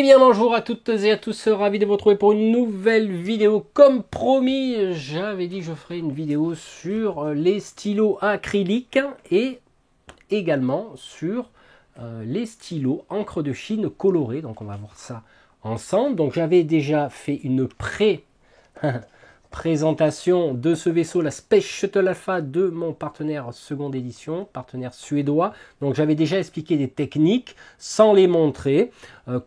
Eh bien bonjour à toutes et à tous, ravi de vous retrouver pour une nouvelle vidéo. Comme promis, j'avais dit que je ferai une vidéo sur les stylos acryliques et également sur les stylos encre de Chine colorés. Donc on va voir ça ensemble. Donc j'avais déjà fait une présentation de ce vaisseau, la Space Shuttle Alpha de mon partenaire seconde édition, partenaire suédois. Donc j'avais déjà expliqué des techniques sans les montrer,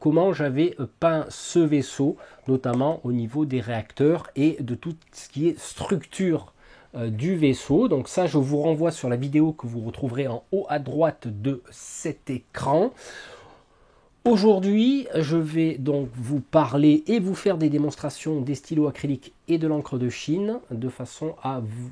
comment j'avais peint ce vaisseau, notamment au niveau des réacteurs et de tout ce qui est structure du vaisseau. Donc ça, je vous renvoie sur la vidéo que vous retrouverez en haut à droite de cet écran. Aujourd'hui, je vais donc vous parler et vous faire des démonstrations des stylos acryliques et de l'encre de Chine, de façon à vous,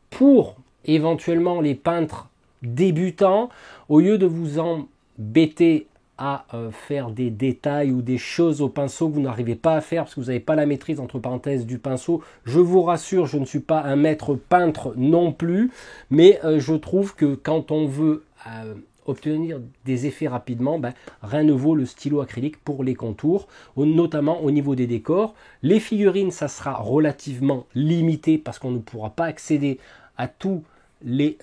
pour éventuellement les peintres débutants, au lieu de vous embêter à faire des détails ou des choses au pinceau que vous n'arrivez pas à faire parce que vous n'avez pas la maîtrise entre parenthèses du pinceau. Je vous rassure, je ne suis pas un maître peintre non plus, mais je trouve que quand on veut obtenir des effets rapidement, rien ne vaut le stylo acrylique pour les contours, notamment au niveau des décors. Les figurines, ça sera relativement limité parce qu'on ne pourra pas accéder à tous les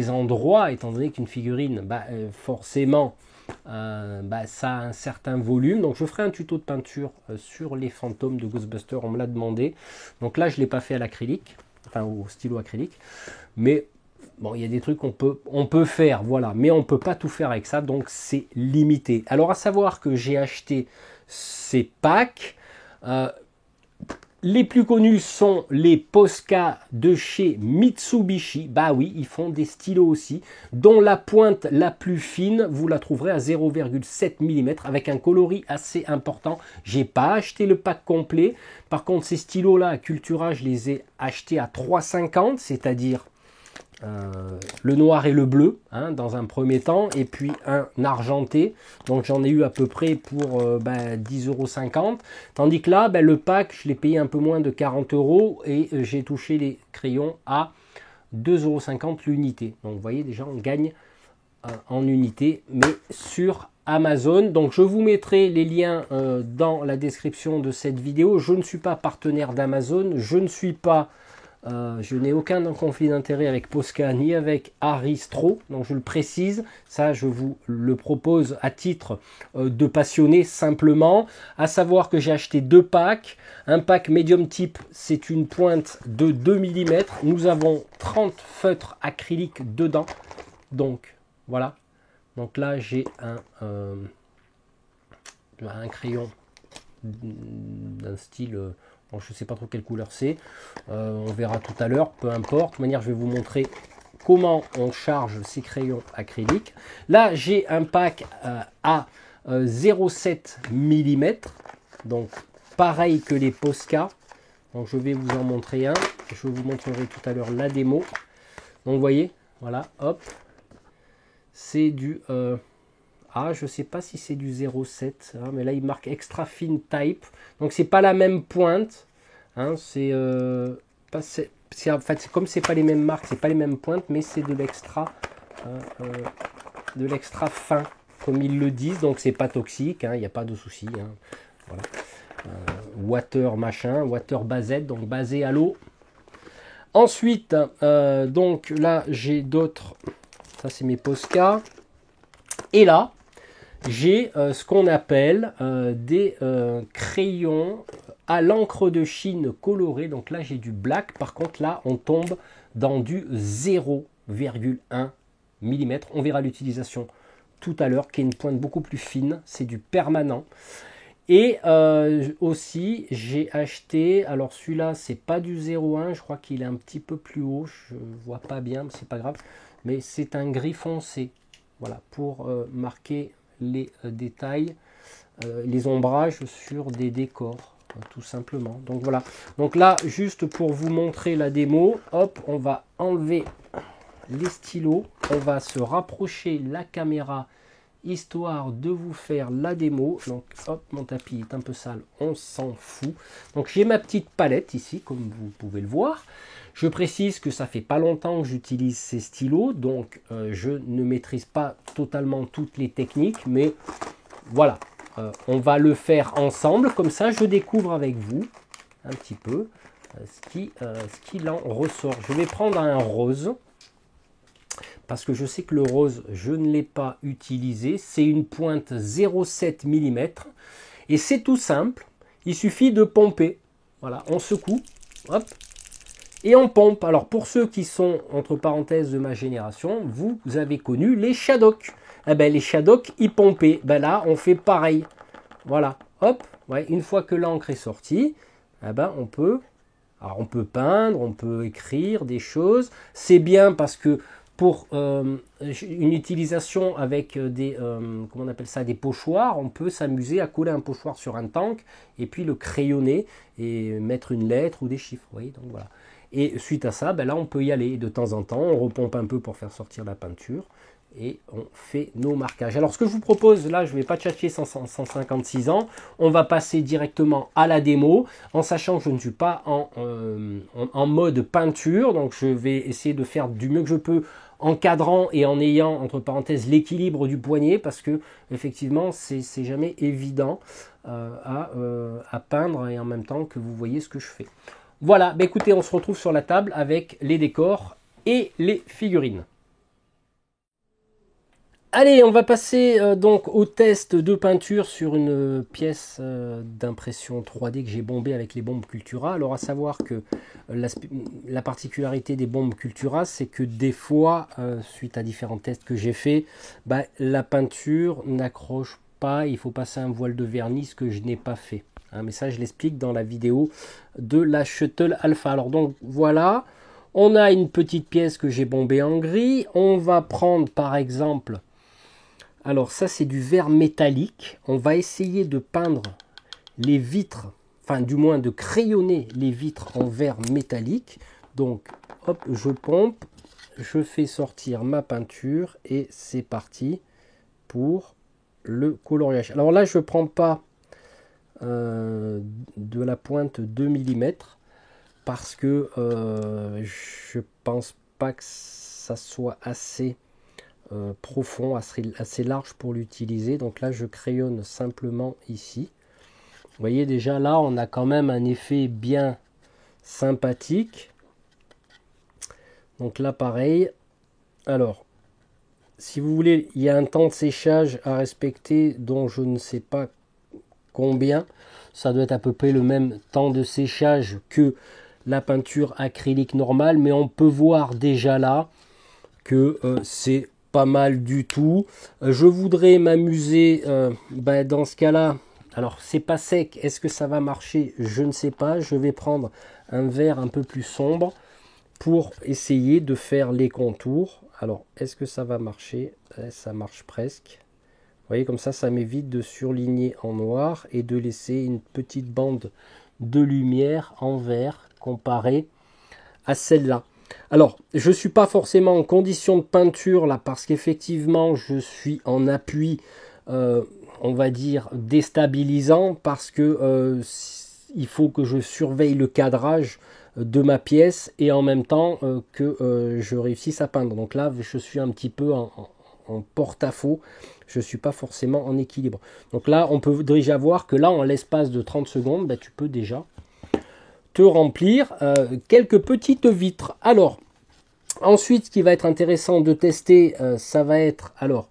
endroits, étant donné qu'une figurine, forcément, ça a un certain volume. Donc je ferai un tuto de peinture sur les fantômes de Ghostbusters, on me l'a demandé. Donc là, je ne l'ai pas fait à l'acrylique, enfin au stylo acrylique, mais bon, il y a des trucs qu'on peut faire, voilà, mais on ne peut pas tout faire avec ça, donc c'est limité. Alors, à savoir que j'ai acheté ces packs. Les plus connus sont les Posca de chez Mitsubishi. Bah oui, ils font des stylos aussi, dont la pointe la plus fine, vous la trouverez à 0,7 mm avec un coloris assez important. J'ai pas acheté le pack complet. Par contre, ces stylos-là, à Cultura, je les ai achetés à 3,50, c'est-à-dire le noir et le bleu dans un premier temps, et puis un argenté. Donc j'en ai eu à peu près pour 10,50 €, tandis que là le pack je l'ai payé un peu moins de 40 € et j'ai touché les crayons à 2,50 € l'unité. Donc vous voyez, déjà on gagne en unité, mais sur Amazon. Donc je vous mettrai les liens dans la description de cette vidéo. Je ne suis pas partenaire d'Amazon, je n'ai aucun conflit d'intérêt avec Posca ni avec Aristro, donc je le précise, ça je vous le propose à titre de passionné simplement, à savoir que j'ai acheté deux packs, un pack médium type, c'est une pointe de 2 mm, nous avons 30 feutres acryliques dedans, donc voilà, donc là j'ai un crayon d'un style... Bon, je ne sais pas trop quelle couleur c'est, on verra tout à l'heure, peu importe. De toute manière, je vais vous montrer comment on charge ces crayons acryliques. Là, j'ai un pack à 0,7 mm, donc pareil que les Posca. Donc, je vais vous en montrer un. Je vous montrerai tout à l'heure la démo. Donc, vous voyez, voilà, hop, c'est du... je ne sais pas si c'est du 0,7, mais là il marque extra fine type, donc c'est pas la même pointe, en fait comme c'est pas les mêmes marques, c'est pas les mêmes pointes, mais c'est de l'extra fin, comme ils le disent, donc c'est pas toxique, il n'y a pas de souci, voilà. Water machin, water based, donc basé à l'eau. Ensuite, donc là j'ai d'autres, ça c'est mes Posca, et là j'ai ce qu'on appelle des crayons à l'encre de Chine colorée. Donc là, j'ai du black. Par contre, là, on tombe dans du 0,1 mm. On verra l'utilisation tout à l'heure, qui est une pointe beaucoup plus fine. C'est du permanent. Et aussi, j'ai acheté, alors celui-là, c'est pas du 0,1. Je crois qu'il est un petit peu plus haut. Je ne vois pas bien, mais c'est pas grave. Mais c'est un gris foncé. Voilà, pour marquer les détails, les ombrages sur des décors, tout simplement. Donc voilà, donc là juste pour vous montrer la démo, hop, on va enlever les stylos, on va se rapprocher la caméra histoire de vous faire la démo. Donc hop, mon tapis est un peu sale, on s'en fout. Donc j'ai ma petite palette ici, comme vous pouvez le voir. Je précise que ça fait pas longtemps que j'utilise ces stylos, donc je ne maîtrise pas totalement toutes les techniques, mais voilà, on va le faire ensemble. Comme ça, je découvre avec vous un petit peu ce qu'il en ressort. Je vais prendre un rose. Parce que je sais que le rose, je ne l'ai pas utilisé. C'est une pointe 0,7 mm. Et c'est tout simple. Il suffit de pomper. Voilà, on secoue. Hop. Et on pompe. Alors pour ceux qui sont, entre parenthèses, de ma génération, vous avez connu les Shadok. Eh ben, les Shadok, ils pompaient. Ben là, on fait pareil. Voilà. Hop. Ouais, une fois que l'encre est sortie, eh ben, on peut peindre, on peut écrire des choses. C'est bien parce que pour une utilisation avec comment on appelle ça, des pochoirs, on peut s'amuser à coller un pochoir sur un tank et puis le crayonner et mettre une lettre ou des chiffres. Vous voyez, donc voilà. Et suite à ça, ben là on peut y aller. De temps en temps, on repompe un peu pour faire sortir la peinture et on fait nos marquages. Alors ce que je vous propose, là je ne vais pas tchatcher 156 ans, on va passer directement à la démo, en sachant que je ne suis pas en mode peinture, donc je vais essayer de faire du mieux que je peux en cadrant et en ayant entre parenthèses l'équilibre du poignet, parce que effectivement c'est jamais évident à peindre et en même temps que vous voyez ce que je fais. Voilà, bah écoutez, on se retrouve sur la table avec les décors et les figurines. Allez, on va passer donc au test de peinture sur une pièce d'impression 3D que j'ai bombée avec les bombes Cultura. Alors à savoir que la particularité des bombes Cultura, c'est que des fois, suite à différents tests que j'ai fait, bah, la peinture n'accroche pas, il faut passer un voile de vernis, ce que je n'ai pas fait. Hein, mais ça, je l'explique dans la vidéo de la Shuttle Alpha. Alors donc voilà, on a une petite pièce que j'ai bombée en gris. On va prendre par exemple... Alors ça c'est du verre métallique. On va essayer de peindre les vitres, enfin du moins de crayonner les vitres en verre métallique. Donc hop, je pompe, je fais sortir ma peinture et c'est parti pour le coloriage. Alors là je ne prends pas de la pointe 2 mm parce que je pense pas que ça soit assez profond, assez large pour l'utiliser. Donc là je crayonne simplement ici. Vous voyez déjà là on a quand même un effet bien sympathique. Donc là pareil. Alors si vous voulez, il y a un temps de séchage à respecter dont je ne sais pas combien. Ça doit être à peu près le même temps de séchage que la peinture acrylique normale, mais on peut voir déjà là que c'est pas mal du tout. Je voudrais m'amuser dans ce cas là. Alors c'est pas sec, est-ce que ça va marcher? Je ne sais pas. Je vais prendre un vert un peu plus sombre pour essayer de faire les contours. Alors est-ce que ça va marcher? Ça marche presque. Vous voyez, comme ça m'évite de surligner en noir et de laisser une petite bande de lumière en vert comparée à celle-là. Alors, je ne suis pas forcément en condition de peinture là parce qu'effectivement, je suis en appui, on va dire, déstabilisant parce que il faut que je surveille le cadrage de ma pièce et en même temps que je réussisse à peindre. Donc là, je suis un petit peu en porte-à-faux. Je ne suis pas forcément en équilibre. Donc là, on peut déjà voir que là, en l'espace de 30 secondes, tu peux déjà te remplir quelques petites vitres. Alors, ensuite, ce qui va être intéressant de tester, ça va être alors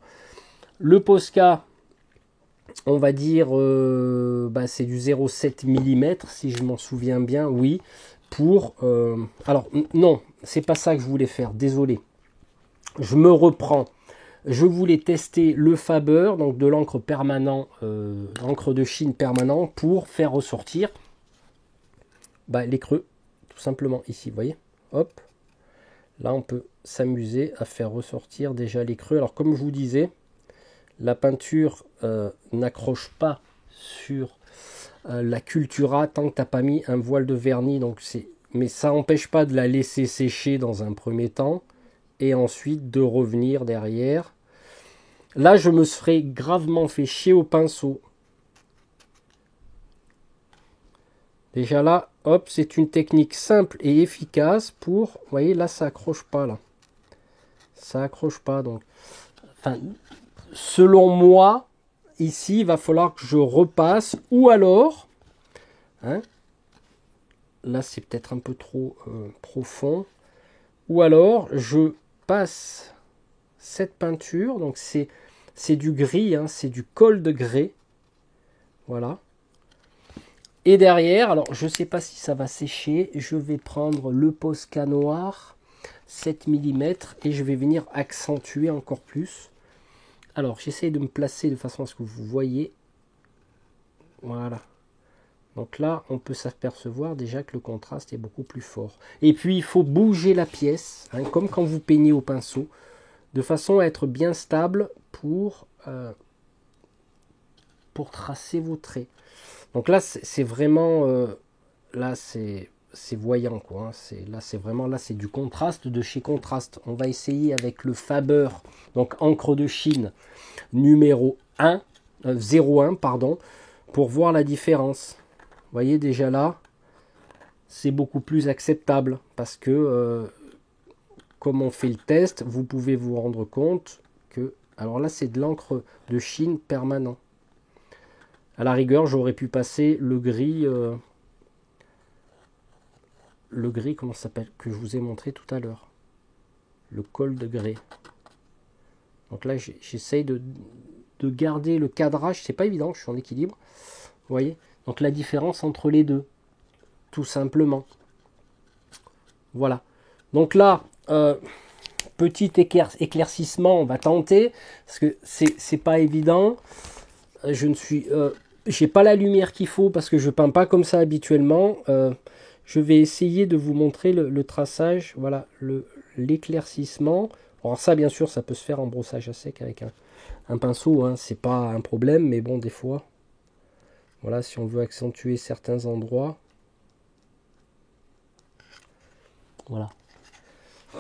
le Posca. On va dire, c'est du 0,7 mm, si je m'en souviens bien, oui. Pour, alors, non, c'est pas ça que je voulais faire, désolé. Je me reprends. Je voulais tester le Faber, donc de l'encre permanent, encre de Chine permanent, pour faire ressortir les creux, tout simplement ici, vous voyez. Hop, là on peut s'amuser à faire ressortir déjà les creux. Alors comme je vous disais, la peinture n'accroche pas sur la Cultura tant que tu n'as pas mis un voile de vernis. Donc mais ça n'empêche pas de la laisser sécher dans un premier temps et ensuite de revenir derrière. Là, je me serais gravement fait chier au pinceau. Déjà là, hop, c'est une technique simple et efficace pour... Vous voyez, là, ça accroche pas, là. Ça accroche pas, donc... Enfin, selon moi, ici, il va falloir que je repasse, ou alors, hein, là c'est peut-être un peu trop profond, ou alors je passe cette peinture, donc c'est du gris, hein, c'est du colle de grès, voilà. Et derrière, alors je ne sais pas si ça va sécher, je vais prendre le Posca noir, 7 mm, et je vais venir accentuer encore plus. Alors j'essaie de me placer de façon à ce que vous voyez. Voilà. Donc là, on peut s'apercevoir déjà que le contraste est beaucoup plus fort. Et puis il faut bouger la pièce, hein, comme quand vous peignez au pinceau, de façon à être bien stable pour tracer vos traits. Donc là, c'est vraiment, là c'est voyant quoi. Hein. Là c'est vraiment, là c'est du contraste de chez Contraste. On va essayer avec le Faber, donc encre de Chine numéro 1, 01 pardon, pour voir la différence. Vous voyez déjà là, c'est beaucoup plus acceptable parce que comme on fait le test, vous pouvez vous rendre compte que, alors là c'est de l'encre de Chine permanent. À la rigueur, j'aurais pu passer le gris, comment ça s'appelle, que je vous ai montré tout à l'heure. Le col de grès. Donc là, j'essaye de garder le cadrage. C'est pas évident, je suis en équilibre. Vous voyez? Donc la différence entre les deux, tout simplement. Voilà. Donc là, petit éclaircissement, on va tenter, parce que c'est pas évident. Je ne suis... j'ai pas la lumière qu'il faut parce que je peins pas comme ça habituellement. Je vais essayer de vous montrer le traçage, voilà, l'éclaircissement. Alors ça, bien sûr, ça peut se faire en brossage à sec avec un pinceau, hein, c'est pas un problème, mais bon, des fois, voilà, si on veut accentuer certains endroits, voilà.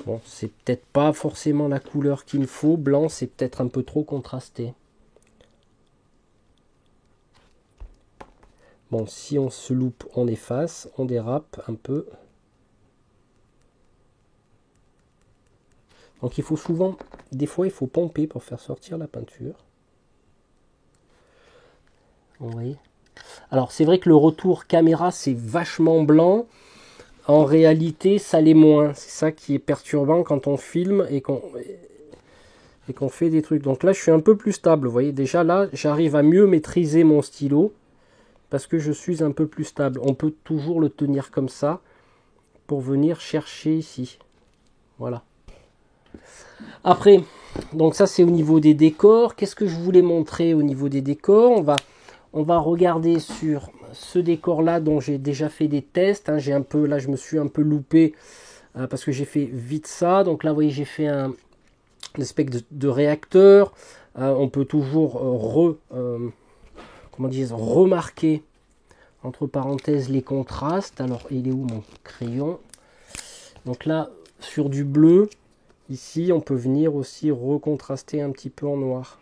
Bon, c'est peut-être pas forcément la couleur qu'il me faut. Blanc, c'est peut-être un peu trop contrasté. Bon, si on se loupe, on efface, on dérape un peu. Donc il faut souvent, des fois il faut pomper pour faire sortir la peinture. Vous voyez. Alors c'est vrai que le retour caméra c'est vachement blanc. En réalité ça l'est moins. C'est ça qui est perturbant quand on filme et qu'on fait des trucs. Donc là je suis un peu plus stable. Vous voyez déjà là j'arrive à mieux maîtriser mon stylo. Parce que je suis un peu plus stable. On peut toujours le tenir comme ça pour venir chercher ici. Voilà. Après, donc ça c'est au niveau des décors. Qu'est-ce que je voulais montrer au niveau des décors? On va regarder sur ce décor-là dont j'ai déjà fait des tests. Hein. Là, je me suis un peu loupé parce que j'ai fait vite ça. Donc là, vous voyez, j'ai fait une espèce de réacteur. On peut toujours remarquer entre parenthèses les contrastes. Alors il est où mon crayon? Donc là sur du bleu, ici on peut venir aussi recontraster un petit peu en noir.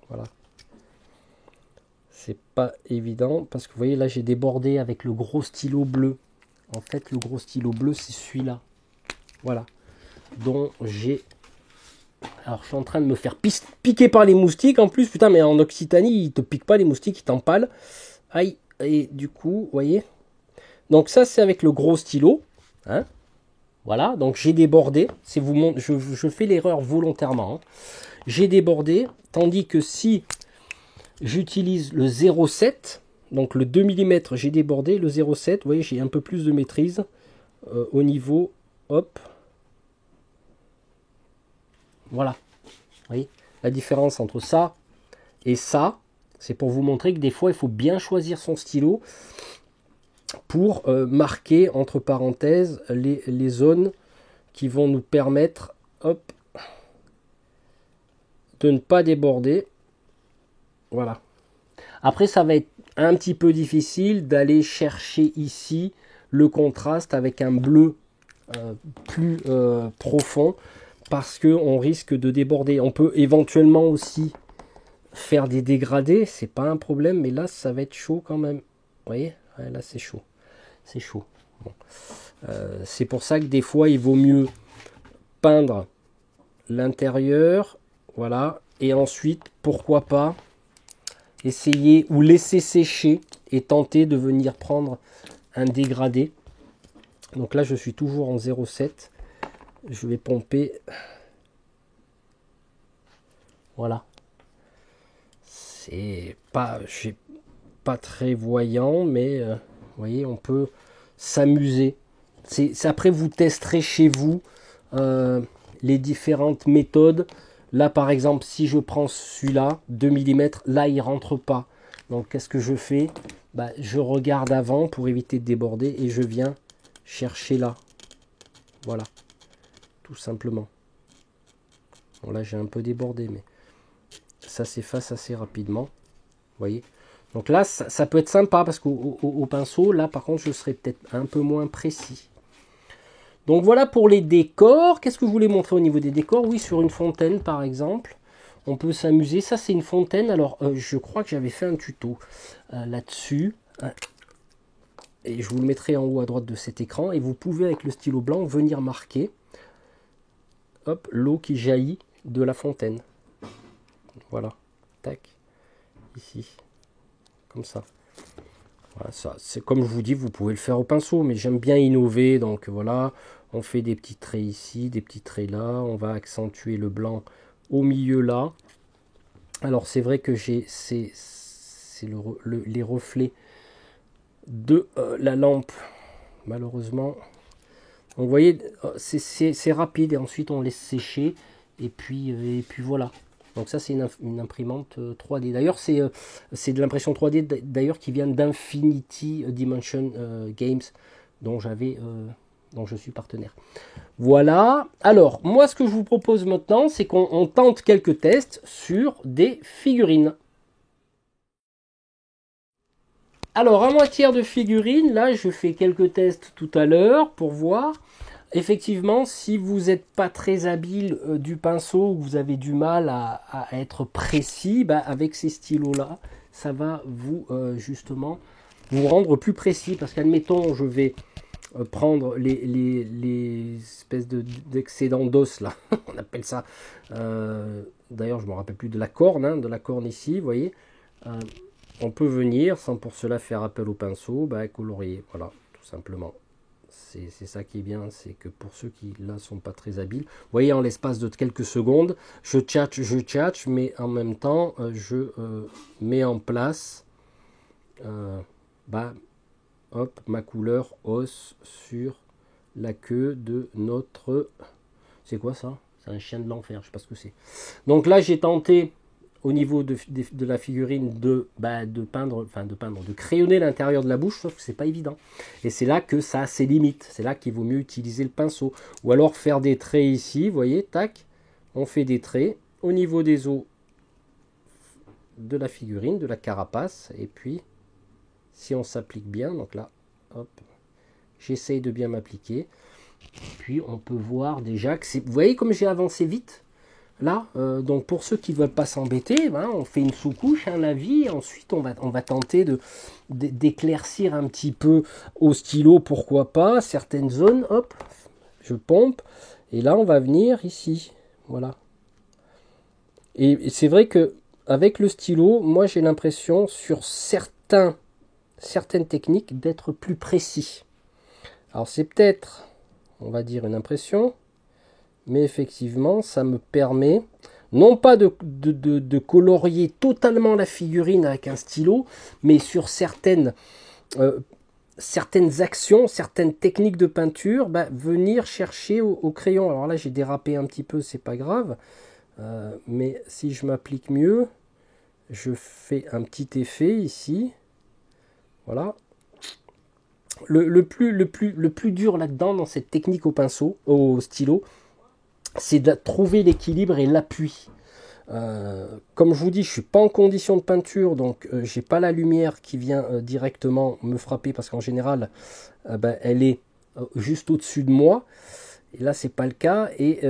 Voilà, c'est pas évident parce que vous voyez là j'ai débordé avec le gros stylo bleu. En fait le gros stylo bleu c'est celui-là, voilà, dont j'ai... Alors je suis en train de me faire piquer par les moustiques en plus, putain, mais en Occitanie ils te piquent pas les moustiques, ils t'empalent. Aïe. Et du coup, vous voyez, donc ça c'est avec le gros stylo, hein. Voilà, donc j'ai débordé, je fais l'erreur volontairement, hein. J'ai débordé, tandis que si j'utilise le 0,7, donc le 2 mm, j'ai débordé, le 0,7, vous voyez, j'ai un peu plus de maîtrise au niveau, hop, voilà, vous voyez, la différence entre ça et ça, c'est pour vous montrer que des fois, il faut bien choisir son stylo pour marquer, entre parenthèses, les zones qui vont nous permettre, hop, de ne pas déborder. Voilà. Après, ça va être un petit peu difficile d'aller chercher ici le contraste avec un bleu plus profond parce qu'on risque de déborder. On peut éventuellement aussi faire des dégradés, c'est pas un problème, mais là ça va être chaud quand même. Vous voyez, ouais, là c'est chaud, c'est chaud. Bon. C'est pour ça que des fois il vaut mieux peindre l'intérieur, voilà, et ensuite pourquoi pas essayer ou laisser sécher et tenter de venir prendre un dégradé. Donc là, je suis toujours en 0,7. Je vais pomper. Voilà. C'est pas, pas très voyant, mais vous voyez, on peut s'amuser. C'est après, vous testerez chez vous les différentes méthodes. Là, par exemple, si je prends celui-là, 2 mm, là, il rentre pas. Donc, qu'est-ce que je fais? Bah, je regarde avant pour éviter de déborder et je viens chercher là. Voilà, tout simplement. Bon, là, j'ai un peu débordé, mais ça s'efface assez rapidement. Vous voyez? Donc là, ça peut être sympa parce qu'au pinceau, là, par contre, je serai peut-être un peu moins précis. Donc voilà pour les décors. Qu'est-ce que je voulais montrer au niveau des décors? Oui, sur une fontaine, par exemple. On peut s'amuser. Ça, c'est une fontaine. Alors, je crois que j'avais fait un tuto là-dessus. Et je vous le mettrai en haut à droite de cet écran. Et vous pouvez, avec le stylo blanc, venir marquer hop, l'eau qui jaillit de la fontaine. Voilà. Tac. Ici. Comme ça. Voilà, ça, c'est comme je vous dis, vous pouvez le faire au pinceau, mais j'aime bien innover. Donc voilà, on fait des petits traits ici, des petits traits là. On va accentuer le blanc au milieu là. Alors c'est vrai que j'ai les reflets de la lampe, malheureusement. Donc vous voyez, c'est rapide et ensuite on laisse sécher et puis voilà. Donc ça c'est une imprimante 3D. D'ailleurs c'est de l'impression 3D d'ailleurs qui vient d'Infinity Dimension Games dont je suis partenaire. Voilà. Alors moi ce que je vous propose maintenant c'est qu'on tente quelques tests sur des figurines. Alors en matière de figurines, là je fais quelques tests tout à l'heure pour voir. Effectivement, si vous n'êtes pas très habile du pinceau, ou vous avez du mal à être précis, bah, avec ces stylos-là, ça va vous justement vous rendre plus précis. Parce qu'admettons, je vais prendre les espèces d'excédents d'os, là, on appelle ça. D'ailleurs, je ne me rappelle plus de la corne, hein, de la corne ici, vous voyez. On peut venir, sans pour cela faire appel au pinceau, bah, colorier, voilà, tout simplement. C'est ça qui est bien, c'est que pour ceux qui là sont pas très habiles, vous voyez en l'espace de quelques secondes, je tchatche, mais en même temps je mets en place hop, ma couleur os sur la queue de notre... C'est quoi ça? C'est un chien de l'enfer, je sais pas ce que c'est. Donc là j'ai tenté au niveau de la figurine de peindre, de crayonner l'intérieur de la bouche, sauf que c'est pas évident. Et c'est là que ça a ses limites. C'est là qu'il vaut mieux utiliser le pinceau. Ou alors faire des traits ici, vous voyez, tac, on fait des traits au niveau des os de la figurine, de la carapace. Et puis, si on s'applique bien, donc là, hop, j'essaye de bien m'appliquer. Puis on peut voir déjà que c'est... Vous voyez comme j'ai avancé vite ? Là, donc pour ceux qui ne veulent pas s'embêter, hein, on fait une sous-couche, un lavis, ensuite on va tenter d'éclaircir un petit peu au stylo, pourquoi pas, certaines zones, hop, je pompe, et là on va venir ici, voilà. Et c'est vrai que avec le stylo, moi j'ai l'impression sur certaines techniques d'être plus précis. Alors c'est peut-être, on va dire, une impression, mais effectivement, ça me permet, non pas de colorier totalement la figurine avec un stylo, mais sur certaines actions, certaines techniques de peinture, venir chercher au crayon. Alors là, j'ai dérapé un petit peu, c'est pas grave, mais si je m'applique mieux, je fais un petit effet ici, voilà. Le plus dur là-dedans, dans cette technique au pinceau, au stylo, c'est de trouver l'équilibre et l'appui. Comme je vous dis, je suis pas en condition de peinture, donc j'ai pas la lumière qui vient directement me frapper, parce qu'en général, elle est juste au-dessus de moi. Et là, c'est pas le cas. Et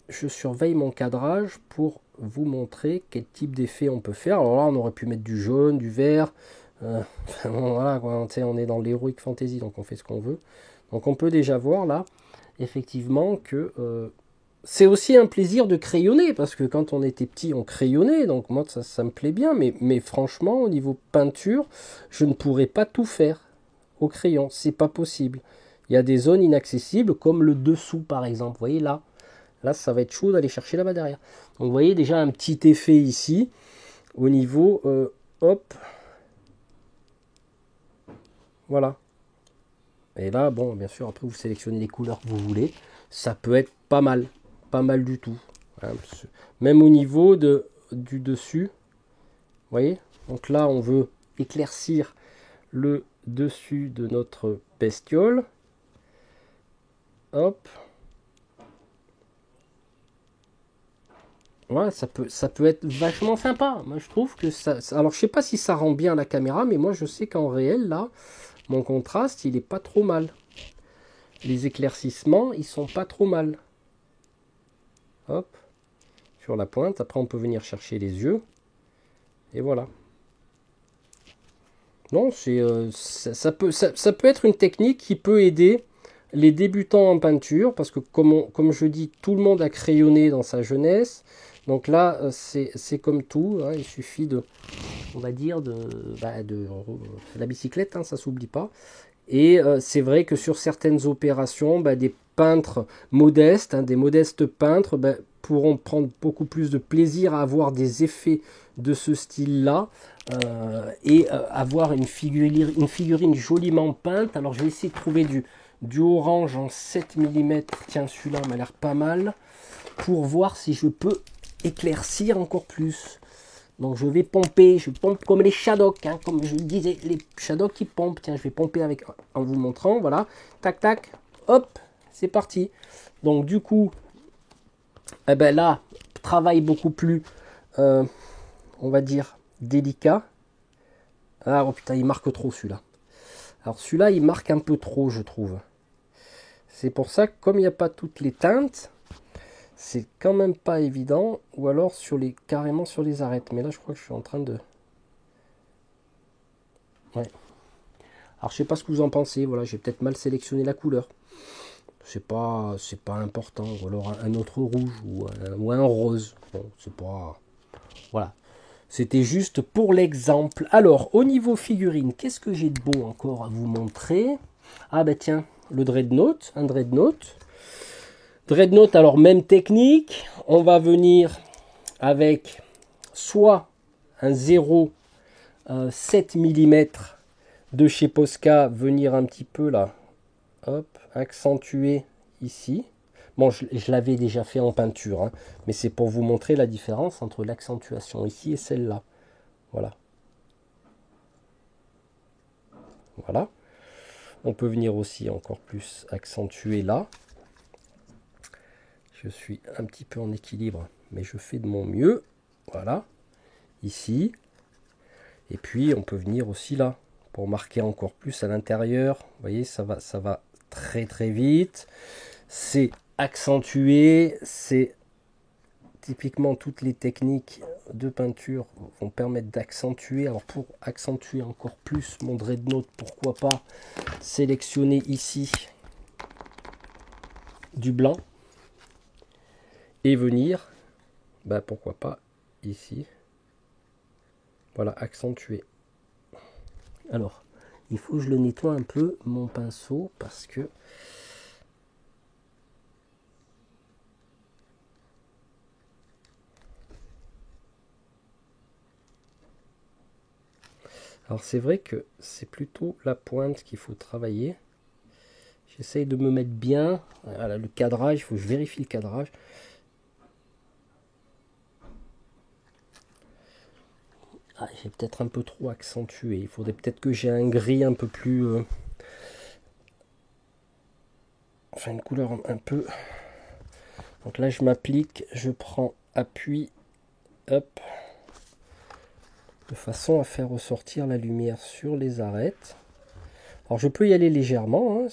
je surveille mon cadrage pour vous montrer quel type d'effet on peut faire. Alors là, on aurait pu mettre du jaune, du vert. Voilà, quoi, on est dans l'heroic fantasy, donc on fait ce qu'on veut. Donc on peut déjà voir là, effectivement, que c'est aussi un plaisir de crayonner, parce que quand on était petit, on crayonnait, donc moi ça me plaît bien, mais franchement, au niveau peinture, je ne pourrais pas tout faire au crayon, c'est pas possible. Il y a des zones inaccessibles, comme le dessous par exemple, vous voyez là ça va être chaud d'aller chercher là-bas derrière. Donc vous voyez déjà un petit effet ici, au niveau, hop, voilà. Et là, bon, bien sûr, après vous sélectionnez les couleurs que vous voulez, ça peut être pas mal du tout. Hein, même au niveau du dessus, vous voyez. Donc là, on veut éclaircir le dessus de notre bestiole. Hop. Ouais, ça peut être vachement sympa. Moi, je trouve que ça... Alors, je sais pas si ça rend bien à la caméra, mais moi, je sais qu'en réel, là, mon contraste, il est pas trop mal. Les éclaircissements, ils sont pas trop mal. Hop. Sur la pointe. Après, on peut venir chercher les yeux. Et voilà. Non, ça peut être une technique qui peut aider les débutants en peinture, parce que comme je dis, tout le monde a crayonné dans sa jeunesse. Donc là, c'est comme tout, hein, il suffit on va dire, la bicyclette, hein, ça s'oublie pas. Et c'est vrai que sur certaines opérations, des peintres modestes, hein, des modestes peintres, pourront prendre beaucoup plus de plaisir à avoir des effets de ce style-là et avoir une figurine joliment peinte. Alors je vais essayer de trouver du orange en 7 mm. Tiens, celui-là m'a l'air pas mal, pour voir si je peux éclaircir encore plus. Donc je vais pomper, je pompe comme les Shadok, hein, comme je disais, les Shadok qui pompent. Tiens, je vais pomper en vous montrant, voilà, tac tac, hop, c'est parti. Donc du coup, là, travail beaucoup plus, on va dire, délicat. Ah, oh putain, il marque trop celui-là. Alors celui-là, il marque un peu trop, je trouve. C'est pour ça que comme il n'y a pas toutes les teintes, c'est quand même pas évident. Ou alors carrément sur les arêtes. Mais là, je crois que je suis en train de... Ouais. Alors, je sais pas ce que vous en pensez. Voilà, j'ai peut-être mal sélectionné la couleur. C'est pas important. Ou alors un autre rouge ou un rose. Bon, c'est pas... Voilà. C'était juste pour l'exemple. Alors, au niveau figurine, qu'est-ce que j'ai de beau encore à vous montrer? Ah bah tiens, le Dreadnought, un Dreadnought. Dreadnought, alors même technique, on va venir avec soit un 0,7 mm de chez Posca, venir un petit peu là, hop, accentuer ici. Bon, je l'avais déjà fait en peinture, hein, mais c'est pour vous montrer la différence entre l'accentuation ici et celle-là. Voilà. Voilà. On peut venir aussi encore plus accentuer là. Je suis un petit peu en équilibre, mais je fais de mon mieux. Voilà. Ici. Et puis, on peut venir aussi là, pour marquer encore plus à l'intérieur. Vous voyez, ça va très très vite. C'est accentué, c'est typiquement toutes les techniques de peinture vont permettre d'accentuer. Alors pour accentuer encore plus mon Dreadnought, pourquoi pas sélectionner ici du blanc et venir, pourquoi pas ici, voilà, accentuer. Alors il faut que je le nettoie un peu mon pinceau, parce que alors c'est vrai que c'est plutôt la pointe qu'il faut travailler. J'essaye de me mettre bien. Voilà, le cadrage, il faut que je vérifie le cadrage. Ah, j'ai peut-être un peu trop accentué. Il faudrait peut-être que j'ai un gris un peu plus... Enfin, une couleur un peu... Donc là, je m'applique, je prends appui, hop, de façon à faire ressortir la lumière sur les arêtes. Alors, je peux y aller légèrement, hein,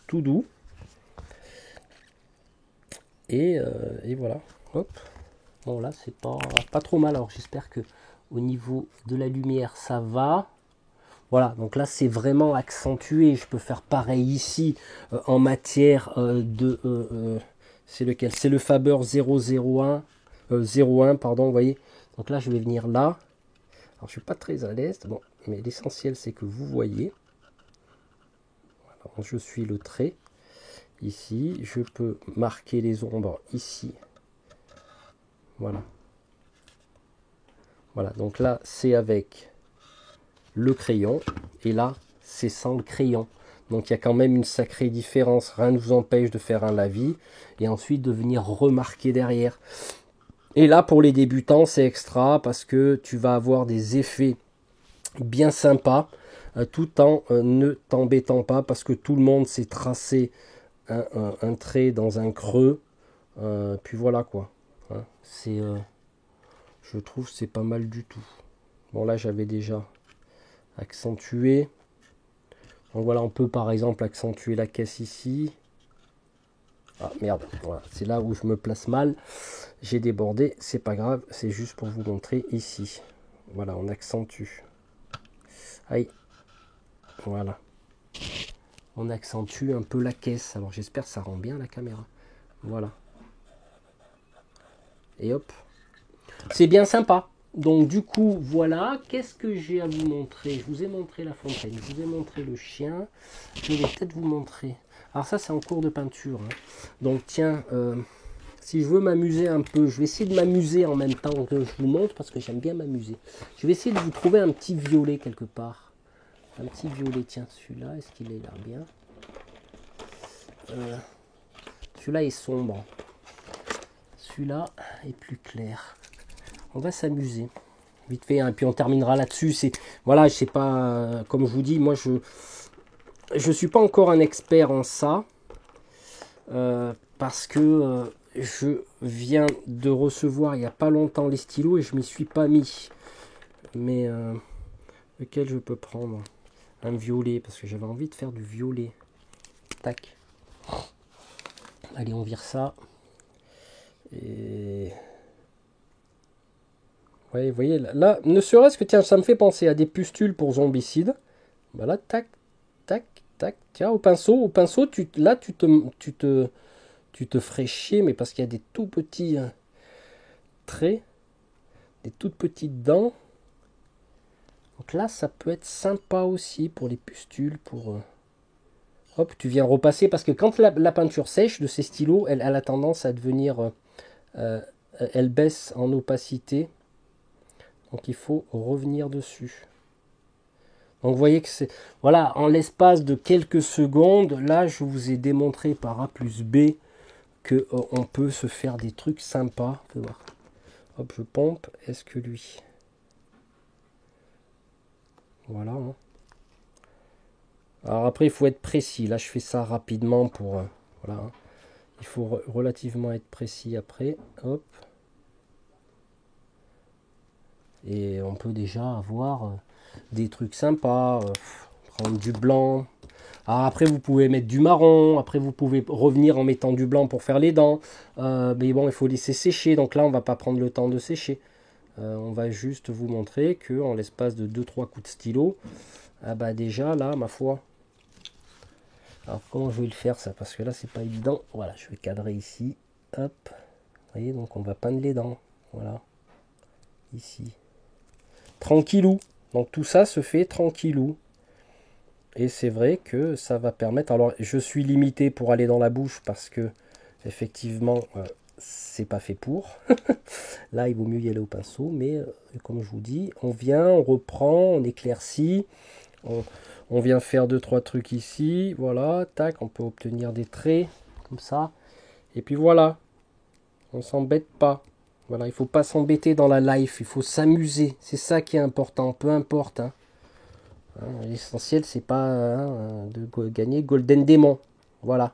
tout doux. Et voilà, hop. Bon, là, c'est pas trop mal. Alors, j'espère que au niveau de la lumière, ça va. Voilà, donc là, c'est vraiment accentué. Je peux faire pareil ici en matière C'est lequel? C'est le Faber 01, pardon, vous voyez. Donc là, je vais venir là. Alors, je suis pas très à l'aise, bon, mais l'essentiel, c'est que vous voyez. Alors, je suis le trait. Ici, je peux marquer les ombres ici. Voilà. Voilà, donc là, c'est avec le crayon. Et là, c'est sans le crayon. Donc il y a quand même une sacrée différence. Rien ne vous empêche de faire un lavis et ensuite de venir remarquer derrière. Et là, pour les débutants, c'est extra parce que tu vas avoir des effets bien sympas tout en ne t'embêtant pas parce que tout le monde s'est tracé un trait dans un creux. Puis voilà quoi. Hein, je trouve c'est pas mal du tout. Bon là, j'avais déjà accentué. Donc voilà, on peut par exemple accentuer la caisse ici. Ah merde, voilà, c'est là où je me place mal. J'ai débordé, c'est pas grave, c'est juste pour vous montrer ici. Voilà, on accentue. Aïe, voilà. On accentue un peu la caisse. Alors j'espère que ça rend bien la caméra. Voilà. Et hop. C'est bien sympa. Donc du coup, voilà. Qu'est-ce que j'ai à vous montrer? Je vous ai montré la fontaine, je vous ai montré le chien. Je vais peut-être vous montrer. Alors ça, c'est en cours de peinture. Hein. Donc tiens, si je veux m'amuser un peu, je vais essayer de m'amuser en même temps que je vous montre parce que j'aime bien m'amuser. Je vais essayer de vous trouver un petit violet quelque part. Un petit violet, tiens, celui-là, est-ce qu'il est là bien? Celui-là est sombre. Celui-là est plus clair. On va s'amuser. Vite fait, hein, et puis on terminera là-dessus. Voilà, je sais pas, comme je vous dis, moi je suis pas encore un expert en ça. Parce que je viens de recevoir il n'y a pas longtemps les stylos et je m'y suis pas mis. Mais lequel je peux prendre? Un violet, parce que j'avais envie de faire du violet. Tac. Allez, on vire ça. Et... ouais, vous voyez, là, ne serait-ce que, tiens, ça me fait penser à des pustules pour zombicide. Voilà, tac, tac, tac. Tiens, au pinceau, là, tu te ferais chier, mais parce qu'il y a des tout petits traits, des toutes petites dents. Donc là, ça peut être sympa aussi pour les pustules, pour... hop, tu viens repasser, parce que quand la peinture sèche de ces stylos, elle a tendance à devenir... elle baisse en opacité. Donc il faut revenir dessus. Donc vous voyez que c'est... voilà, en l'espace de quelques secondes, là, je vous ai démontré par A plus B que on peut se faire des trucs sympas. On peut voir. Hop, je pompe. Est-ce que lui... voilà. Hein. Alors après, il faut être précis. Là, je fais ça rapidement pour... voilà. Hein. Il faut relativement être précis après. Hop. Et on peut déjà avoir des trucs sympas. Prendre du blanc. Alors après, vous pouvez mettre du marron. Après, vous pouvez revenir en mettant du blanc pour faire les dents. Mais bon, il faut laisser sécher. Donc là, on va pas prendre le temps de sécher. On va juste vous montrer que en l'espace de 2-3 coups de stylo, ah bah déjà là, ma foi. Alors comment je vais le faire ça? Parce que là, c'est pas évident. Voilà, je vais cadrer ici. Hop. Vous voyez, donc on va peindre les dents. Voilà. Ici. Tranquillou. Donc tout ça se fait tranquillou. Et c'est vrai que ça va permettre... alors je suis limité pour aller dans la bouche parce que effectivement c'est pas fait pour. Là il vaut mieux y aller au pinceau, mais comme je vous dis, on vient, on reprend, on éclaircit, on vient faire 2-3 trucs ici, voilà, tac, on peut obtenir des traits comme ça, et puis voilà, on s'embête pas. Voilà, il faut pas s'embêter dans la life, il faut s'amuser, c'est ça qui est important, peu importe. Hein. L'essentiel, c'est pas de gagner Golden Demon. Voilà.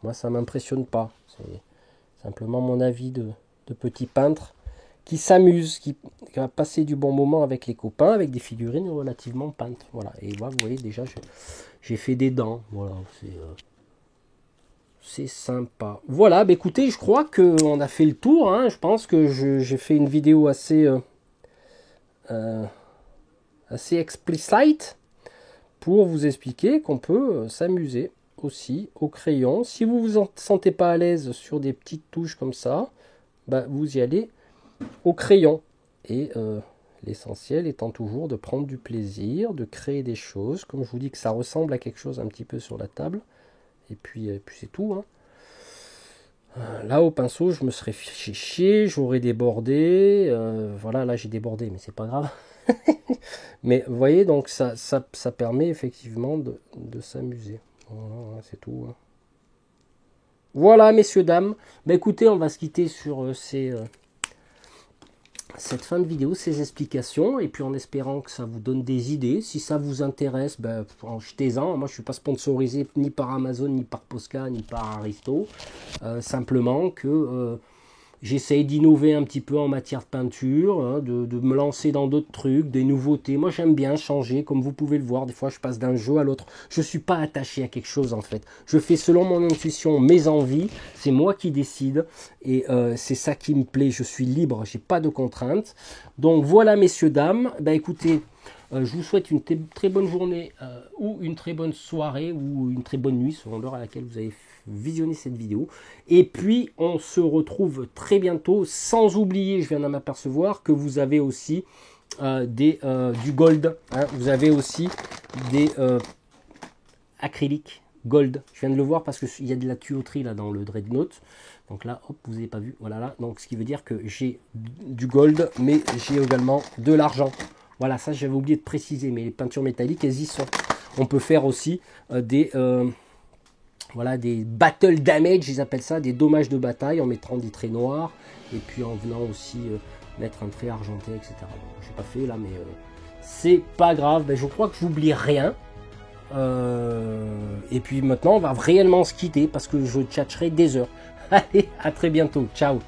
Moi, ça m'impressionne pas. C'est simplement mon avis de petit peintre qui s'amuse, qui va passer du bon moment avec les copains, avec des figurines relativement peintes. Voilà. Et là, vous voyez, déjà, j'ai fait des dents. Voilà. C'est sympa. Voilà. Bah, écoutez, je crois qu'on a fait le tour. Hein. Je pense que j'ai fait une vidéo assez explicite pour vous expliquer qu'on peut s'amuser. aussi au crayon. Si vous vous sentez pas à l'aise sur des petites touches comme ça, bah, vous y allez au crayon. Et l'essentiel étant toujours de prendre du plaisir, de créer des choses. Comme je vous dis que ça ressemble à quelque chose un petit peu sur la table. Et puis c'est tout. Hein. Là au pinceau je me serais fait chier, j'aurais débordé. Voilà, là j'ai débordé, mais c'est pas grave. Mais vous voyez, donc ça permet effectivement de s'amuser. Voilà, c'est tout. Hein. Voilà, messieurs, dames. Bah, écoutez, on va se quitter sur cette fin de vidéo, ces explications, et puis en espérant que ça vous donne des idées. Si ça vous intéresse, ben, jetez-en. Moi, je ne suis pas sponsorisé ni par Amazon, ni par Posca, ni par Aristo. Simplement que j'essaye d'innover un petit peu en matière de peinture, hein, de me lancer dans d'autres trucs, des nouveautés. Moi, j'aime bien changer, comme vous pouvez le voir. Des fois, je passe d'un jeu à l'autre. Je ne suis pas attaché à quelque chose, en fait. Je fais selon mon intuition, mes envies. C'est moi qui décide. Et c'est ça qui me plaît. Je suis libre. Je n'ai pas de contraintes. Donc, voilà, messieurs, dames. Ben, écoutez, je vous souhaite une très bonne journée ou une très bonne soirée ou une très bonne nuit, selon l'heure à laquelle vous avez visionné cette vidéo. Et puis, on se retrouve très bientôt. Sans oublier, je viens de m'apercevoir que vous avez aussi du gold. Hein. Vous avez aussi des acryliques gold. Je viens de le voir parce qu'il y a de la tuyauterie là dans le Dreadnought. Donc là, hop, vous n'avez pas vu. Voilà là. Donc, ce qui veut dire que j'ai du gold, mais j'ai également de l'argent. Voilà, ça j'avais oublié de préciser, mais les peintures métalliques, elles y sont. On peut faire aussi des battle damage, ils appellent ça, des dommages de bataille, en mettant des traits noirs, et puis en venant aussi mettre un trait argenté, etc. Bon, je n'ai pas fait là, mais c'est pas grave. Ben, je crois que j'oublie rien. Et puis maintenant, on va réellement se quitter, parce que je tchatcherai des heures. Allez, à très bientôt. Ciao.